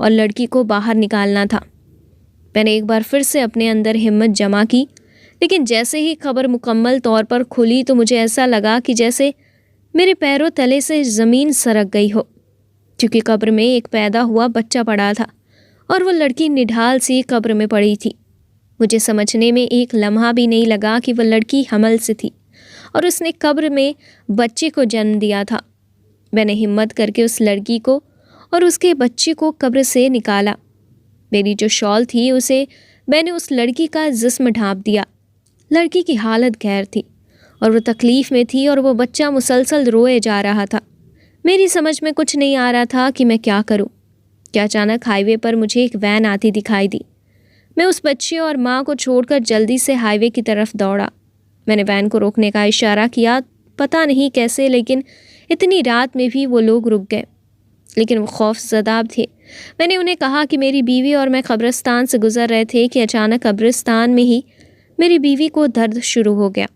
اور لڑکی کو باہر نکالنا تھا۔ میں نے ایک بار پھر سے اپنے اندر ہمت جمع کی، لیکن جیسے ہی خبر مکمل طور پر کھلی تو مجھے ایسا لگا کہ جیسے میرے پیروں تلے سے زمین سرک گئی ہو، کیونکہ قبر میں ایک پیدا ہوا بچہ پڑا تھا اور وہ لڑکی نڈھال سی قبر میں پڑی تھی۔ مجھے سمجھنے میں ایک لمحہ بھی نہیں لگا کہ وہ لڑکی حمل سے تھی اور اس نے قبر میں بچے کو جنم دیا تھا۔ میں نے ہمت کر کے اس لڑکی کو اور اس کے بچے کو قبر سے نکالا۔ میری جو شال تھی اسے میں نے اس لڑکی کا جسم ڈھانپ دیا۔ لڑکی کی حالت غیر تھی اور وہ تکلیف میں تھی اور وہ بچہ مسلسل روئے جا رہا تھا۔ میری سمجھ میں کچھ نہیں آ رہا تھا کہ میں کیا کروں کہ اچانک ہائی وے پر مجھے ایک وین آتی دکھائی دی۔ میں اس بچے اور ماں کو چھوڑ کر جلدی سے ہائی وے کی طرف دوڑا۔ میں نے وین کو روکنے کا اشارہ کیا، پتہ نہیں کیسے، لیکن اتنی رات میں بھی وہ لوگ رک گئے، لیکن وہ خوف زدہ تھے۔ میں نے انہیں کہا کہ میری بیوی اور میں قبرستان سے گزر رہے تھے کہ اچانک قبرستان میں ہی میری بیوی کو درد شروع ہو گیا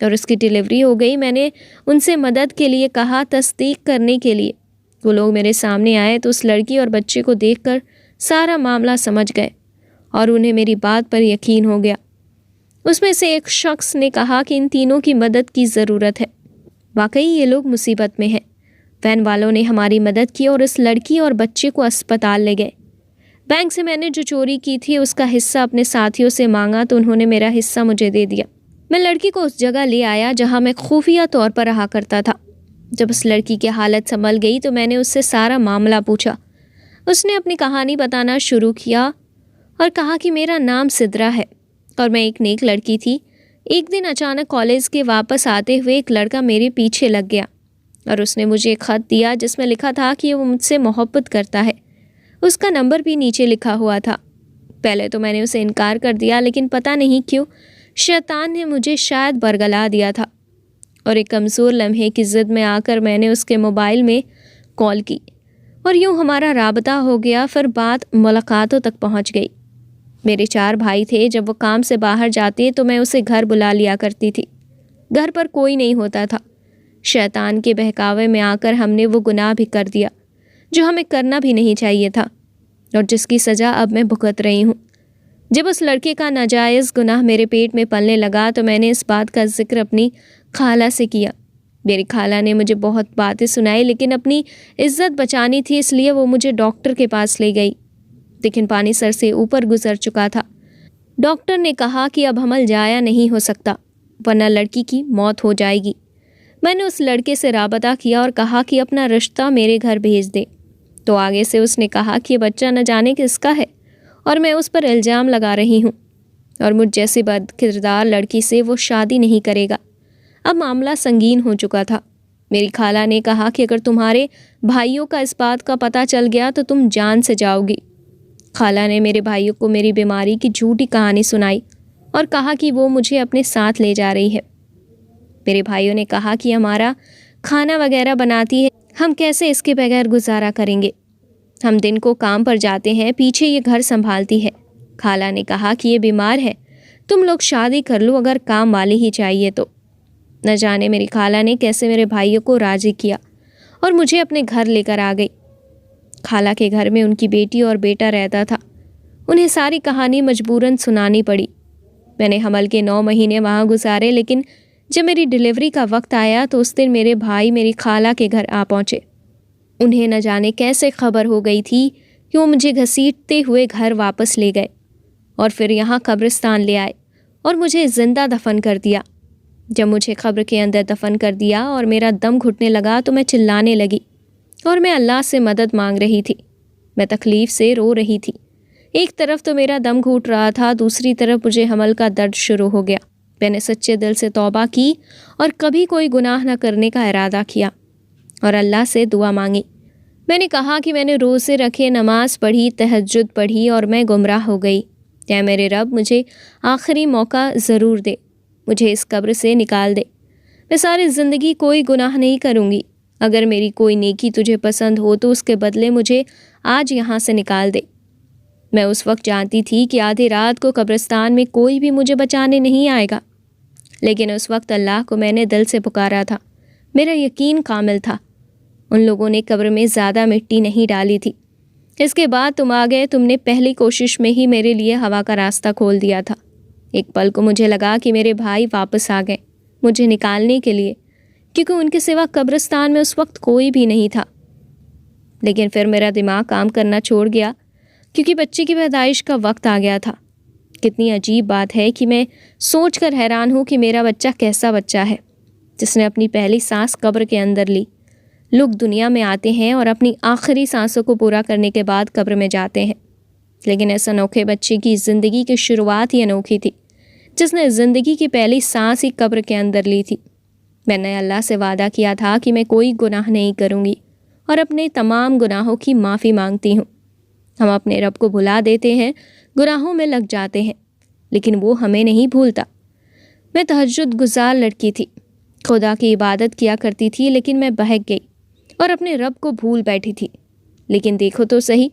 اور اس کی ڈیلیوری ہو گئی۔ میں نے ان سے مدد کے لیے کہا، تصدیق کرنے کے لیے۔ وہ لوگ میرے سامنے آئے تو اس لڑکی اور بچے کو دیکھ کر سارا معاملہ سمجھ گئے اور انہیں میری بات پر یقین ہو گیا۔ اس میں سے ایک شخص نے کہا کہ ان تینوں کی مدد کی ضرورت ہے، واقعی یہ لوگ مصیبت میں ہیں۔ وین والوں نے ہماری مدد کی اور اس لڑکی اور بچے کو اسپتال لے گئے۔ بینک سے میں نے جو چوری کی تھی اس کا حصہ اپنے ساتھیوں سے مانگا تو انہوں نے میرا حصہ مجھے دے دیا۔ میں لڑکی کو اس جگہ لے آیا جہاں میں خفیہ طور پر رہا کرتا تھا۔ جب اس لڑکی کی حالت سنبھل گئی تو میں نے اس سے سارا معاملہ پوچھا۔ اس نے اپنی کہانی بتانا شروع کیا اور کہا کہ میرا نام سدرا ہے اور میں ایک نیک لڑکی تھی۔ ایک دن اچانک کالج کے واپس آتے ہوئے ایک لڑکا میرے پیچھے لگ گیا اور اس نے مجھے ایک خط دیا جس میں لکھا تھا کہ وہ مجھ سے محبت کرتا ہے۔ اس کا نمبر بھی نیچے لکھا ہوا تھا۔ پہلے تو میں نے اسے انکار کر دیا، لیکن پتہ نہیں کیوں شیطان نے مجھے شاید برگلا دیا تھا اور ایک کمزور لمحے کی ضد میں آ کر میں نے اس کے موبائل میں کال کی اور یوں ہمارا رابطہ ہو گیا۔ پھر بات ملاقاتوں تک پہنچ گئی۔ میرے 4 بھائی تھے۔ جب وہ کام سے باہر جاتے تو میں اسے گھر بلا لیا کرتی تھی۔ گھر پر کوئی نہیں ہوتا تھا۔ شیطان کے بہکاوے میں آ کر ہم نے وہ گناہ بھی کر دیا جو ہمیں کرنا بھی نہیں چاہیے تھا اور جس کی سزا اب میں بھگت رہی ہوں۔ جب اس لڑکے کا ناجائز گناہ میرے پیٹ میں پلنے لگا تو میں نے اس بات کا ذکر اپنی خالہ سے کیا۔ میری خالہ نے مجھے بہت باتیں سنائی، لیکن اپنی عزت بچانی تھی اس لیے وہ مجھے ڈاکٹر کے پاس لے گئی، لیکن پانی سر سے اوپر گزر چکا تھا۔ ڈاکٹر نے کہا کہ اب حمل جایا نہیں ہو سکتا ورنہ لڑکی کی موت ہو جائے گی۔ میں نے اس لڑکے سے رابطہ کیا اور کہا کہ اپنا رشتہ میرے گھر بھیج دے، تو آگے سے اس نے کہا کہ یہ بچہ نہ جانے کس کا ہے اور میں اس پر الزام لگا رہی ہوں اور مجھ جیسی بد کردار لڑکی سے وہ شادی نہیں کرے گا۔ اب معاملہ سنگین ہو چکا تھا۔ میری خالہ نے کہا کہ اگر تمہارے بھائیوں کا اس بات کا پتہ چل گیا تو تم جان سے جاؤ گی۔ خالہ نے میرے بھائیوں کو میری بیماری کی جھوٹی کہانی سنائی اور کہا کہ وہ مجھے اپنے ساتھ لے جا رہی ہے۔ میرے بھائیوں نے کہا کہ ہمارا کھانا وغیرہ بناتی ہے، ہم کیسے اس کے بغیر گزارا کریں گے؟ ہم دن کو کام پر جاتے ہیں، پیچھے یہ گھر سنبھالتی ہے۔ خالہ نے کہا کہ یہ بیمار ہے، تم لوگ شادی کر لو اگر کام والی ہی چاہیے تو۔ نہ جانے میری خالہ نے کیسے میرے بھائیوں کو راضی کیا اور مجھے اپنے گھر لے کر آ گئی۔ خالہ کے گھر میں ان کی بیٹی اور بیٹا رہتا تھا۔ انہیں ساری کہانی مجبوراً سنانی پڑی۔ میں نے حمل کے 9 مہینے وہاں گزارے، لیکن جب میری ڈیلیوری کا وقت آیا تو اس دن میرے بھائی میری خالہ کے گھر آ پہنچے۔ انہیں نہ جانے کیسے خبر ہو گئی تھی کہ وہ مجھے گھسیٹتے ہوئے گھر واپس لے گئے اور پھر یہاں قبرستان لے آئے اور مجھے زندہ دفن کر دیا۔ جب مجھے قبر کے اندر دفن کر دیا اور میرا دم گھٹنے لگا تو میں چلانے لگی اور میں اللہ سے مدد مانگ رہی تھی۔ میں تکلیف سے رو رہی تھی۔ ایک طرف تو میرا دم گھٹ رہا تھا، دوسری طرف مجھے حمل کا درد شروع ہو گیا۔ میں نے سچے دل سے توبہ کی اور کبھی کوئی گناہ نہ کرنے کا ارادہ کیا اور اللہ سے دعا مانگی۔ میں نے کہا کہ میں نے روزے رکھے، نماز پڑھی، تہجد پڑھی اور میں گمراہ ہو گئی۔ اے میرے رب، مجھے آخری موقع ضرور دے، مجھے اس قبر سے نکال دے۔ میں ساری زندگی کوئی گناہ نہیں کروں گی۔ اگر میری کوئی نیکی تجھے پسند ہو تو اس کے بدلے مجھے آج یہاں سے نکال دے۔ میں اس وقت جانتی تھی کہ آدھی رات کو قبرستان میں کوئی بھی مجھے بچانے نہیں آئے گا، لیکن اس وقت اللہ کو میں نے دل سے پکارا تھا۔ میرا یقین کامل تھا۔ ان لوگوں نے قبر میں زیادہ مٹی نہیں ڈالی تھی، اس کے بعد تم آ گئے. تم نے پہلی کوشش میں ہی میرے لیے ہوا کا راستہ کھول دیا تھا. ایک پل کو مجھے لگا کہ میرے بھائی واپس آ گئے مجھے نکالنے کے لیے، کیونکہ ان کے سوا قبرستان میں اس وقت کوئی بھی نہیں تھا. لیکن پھر میرا دماغ کام کرنا چھوڑ گیا، کیونکہ بچے کی پیدائش کا وقت آ گیا تھا. کتنی عجیب بات ہے کہ میں سوچ کر حیران ہوں کہ میرا بچہ کیسا بچہ ہے جس نے اپنی پہلی سانس قبر کے اندر لی. لوگ دنیا میں آتے ہیں اور اپنی آخری سانسوں کو پورا کرنے کے بعد قبر میں جاتے ہیں، لیکن اس انوکھے بچے کی زندگی کی شروعات ہی انوکھی تھی، جس نے زندگی کی پہلی سانس ہی قبر کے اندر لی تھی. میں نے اللہ سے وعدہ کیا تھا کہ میں کوئی گناہ نہیں کروں گی اور اپنے تمام گناہوں کی معافی مانگتی ہوں. ہم اپنے رب کو بھلا دیتے ہیں، گناہوں میں لگ جاتے ہیں، لیکن وہ ہمیں نہیں بھولتا. میں تہجد گزار لڑکی تھی، خدا کی عبادت کیا کرتی تھی، لیکن میں بہک گئی اور اپنے رب کو بھول بیٹھی تھی. لیکن دیکھو تو صحیح،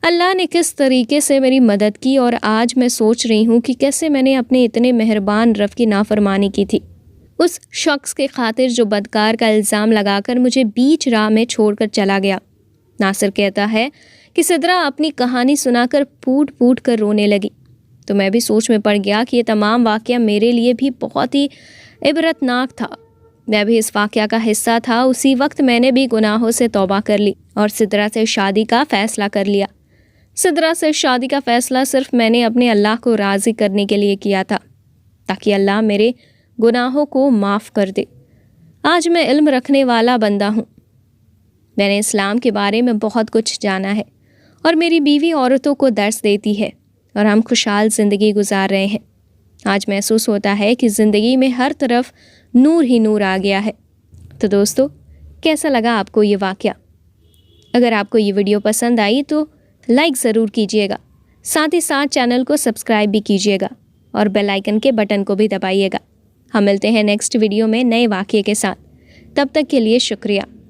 اللہ نے کس طریقے سے میری مدد کی، اور آج میں سوچ رہی ہوں کہ کیسے میں نے اپنے اتنے مہربان رب کی نافرمانی کی تھی، اس شخص کے خاطر جو بدکار کا الزام لگا کر مجھے بیچ راہ میں چھوڑ کر چلا گیا. ناصر کہتا ہے کہ سدرا اپنی کہانی سنا کر پھوٹ پھوٹ کر رونے لگی، تو میں بھی سوچ میں پڑ گیا کہ یہ تمام واقعہ میرے لیے بھی بہت ہی عبرتناک تھا. میں بھی اس واقعہ کا حصہ تھا. اسی وقت میں نے بھی گناہوں سے توبہ کر لی اور سدرا سے شادی کا فیصلہ کر لیا. سدرا سے شادی کا فیصلہ صرف میں نے اپنے اللہ کو راضی کرنے کے لیے کیا تھا، تاکہ اللہ میرے گناہوں کو معاف کر دے. آج میں علم رکھنے والا بندہ ہوں. میں نے اسلام کے بارے میں بہت کچھ جانا ہے، اور میری بیوی عورتوں کو درس دیتی ہے، اور ہم خوشحال زندگی گزار رہے ہیں. آج محسوس ہوتا ہے کہ زندگی میں ہر طرف نور ہی نور آ گیا ہے. تو دوستو، کیسا لگا آپ کو یہ واقعہ؟ اگر آپ کو یہ ویڈیو پسند آئی تو لائک ضرور کیجیے گا، ساتھ ہی ساتھ چینل کو سبسکرائب بھی کیجیے گا اور بیل آئیکن کے بٹن کو بھی دبائیے گا. ہم ملتے ہیں نیکسٹ ویڈیو میں نئے واقعے کے ساتھ. تب تک کے لیے شکریہ.